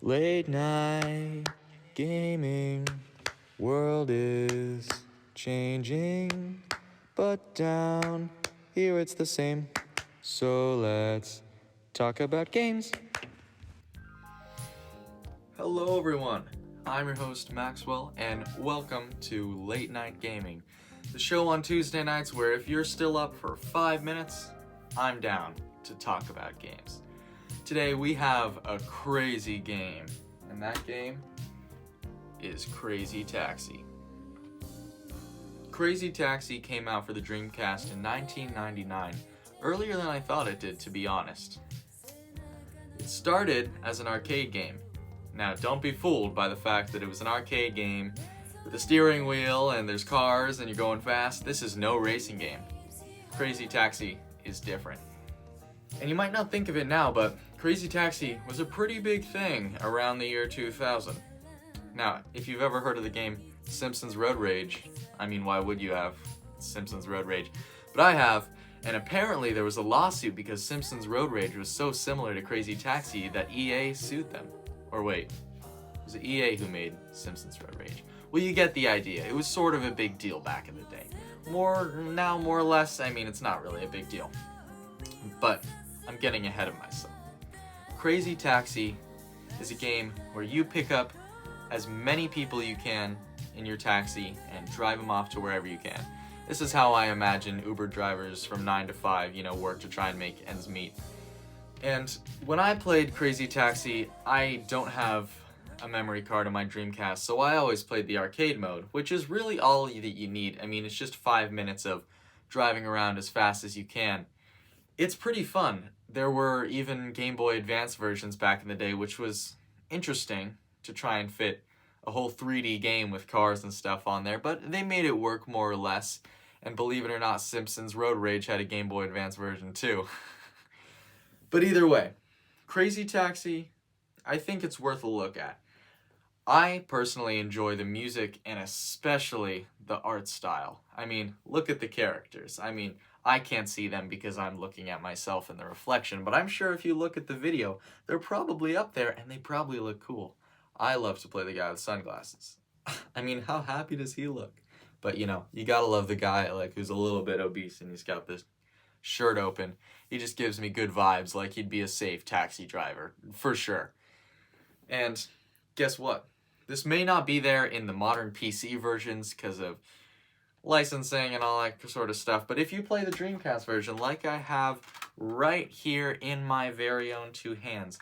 Late night gaming, world is changing, but down here it's the same. So let's talk about games. Hello everyone, I'm your host Maxwell, and welcome to Late Night Gaming, the show on Tuesday nights where if you're still up for 5 minutes, I'm down to talk about games. Today we have a crazy game, and that game is Crazy Taxi. Crazy Taxi came out for the Dreamcast in 1999, earlier than I thought it did, to be honest. It started as an arcade game. Now, don't be fooled by the fact that it was an arcade game with a steering wheel and there's cars and you're going fast. This is no racing game. Crazy Taxi is different. And you might not think of it now, but Crazy Taxi was a pretty big thing around the year 2000. Now, if you've ever heard of the game Simpsons Road Rage, I mean, why would you have Simpsons Road Rage? But I have, and apparently there was a lawsuit because Simpsons Road Rage was so similar to Crazy Taxi that EA sued them. Or wait, was it EA who made Simpsons Road Rage? Well, you get the idea. It was sort of a big deal back in the day. More or less, I mean, it's not really a big deal. But I'm getting ahead of myself. Crazy Taxi is a game where you pick up as many people you can in your taxi and drive them off to wherever you can. This is how I imagine Uber drivers from 9 to 5, work to try and make ends meet. And when I played Crazy Taxi, I don't have a memory card on my Dreamcast, so I always played the arcade mode, which is really all that you need. I mean, it's just 5 minutes of driving around as fast as you can. It's pretty fun. There were even Game Boy Advance versions back in the day, which was interesting to try and fit a whole 3D game with cars and stuff on there, but they made it work more or less. And believe it or not, Simpsons Road Rage had a Game Boy Advance version too. But either way, Crazy Taxi, I think it's worth a look at. I personally enjoy the music and especially the art style. I mean, look at the characters. I mean, I can't see them because I'm looking at myself in the reflection, but I'm sure if you look at the video, they're probably up there and they probably look cool. I love to play the guy with sunglasses. I mean, how happy does he look? But you gotta love the guy who's a little bit obese and he's got this shirt open. He just gives me good vibes, like he'd be a safe taxi driver, for sure. And guess what? This may not be there in the modern PC versions because of licensing and all that sort of stuff, but if you play the Dreamcast version, like I have right here in my very own two hands,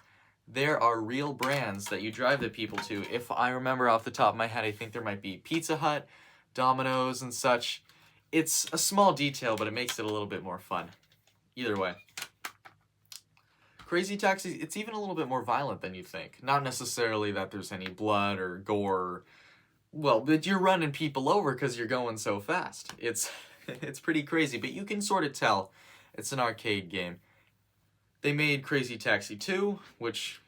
there are real brands that you drive the people to. If I remember off the top of my head, I think there might be Pizza Hut, Domino's, and such. It's a small detail, but it makes it a little bit more fun. Either way. Crazy Taxi, it's even a little bit more violent than you think. Not necessarily that there's any blood or gore. Well, but you're running people over because you're going so fast. It's pretty crazy, but you can sort of tell it's an arcade game. They made Crazy Taxi 2, which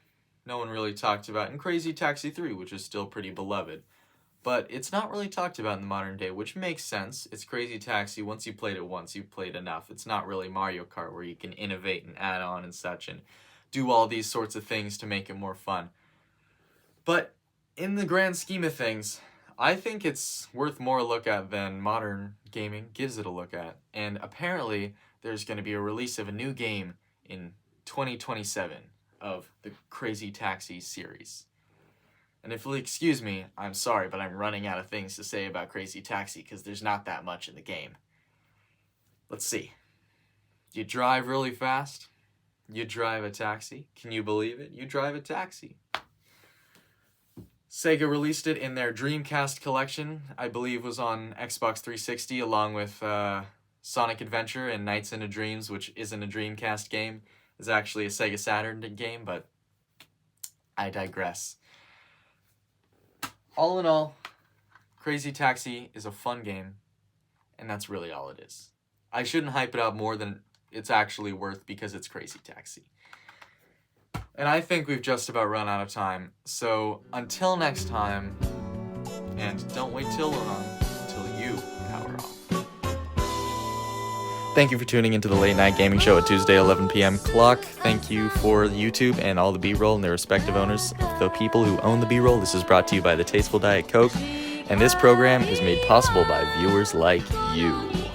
no one really talked about, and Crazy Taxi 3, which is still pretty beloved. But it's not really talked about in the modern day, which makes sense. It's Crazy Taxi. Once you played it once, you've played enough. It's not really Mario Kart where you can innovate and add on and such and do all these sorts of things to make it more fun. But in the grand scheme of things, I think it's worth more a look at than modern gaming gives it a look at. And apparently, there's going to be a release of a new game in 2027 of the Crazy Taxi series. And if you'll excuse me, I'm sorry, but I'm running out of things to say about Crazy Taxi because there's not that much in the game. Let's see. You drive really fast. You drive a taxi. Can you believe it? You drive a taxi. Sega released it in their Dreamcast collection, I believe was on Xbox 360, along with Sonic Adventure and Nights into Dreams, which isn't a Dreamcast game. It's actually a Sega Saturn game, but I digress. All in all, Crazy Taxi is a fun game, and that's really all it is. I shouldn't hype it up more than it's actually worth because it's Crazy Taxi. And I think we've just about run out of time, so until next time, and don't wait till long until you power off. Thank you for tuning into the Late Night Gaming Show at Tuesday, 11 p.m. clock. Thank you for YouTube and all the B-roll and their respective owners of the people who own the B-roll. This is brought to you by the Tasteful Diet Coke, and this program is made possible by viewers like you.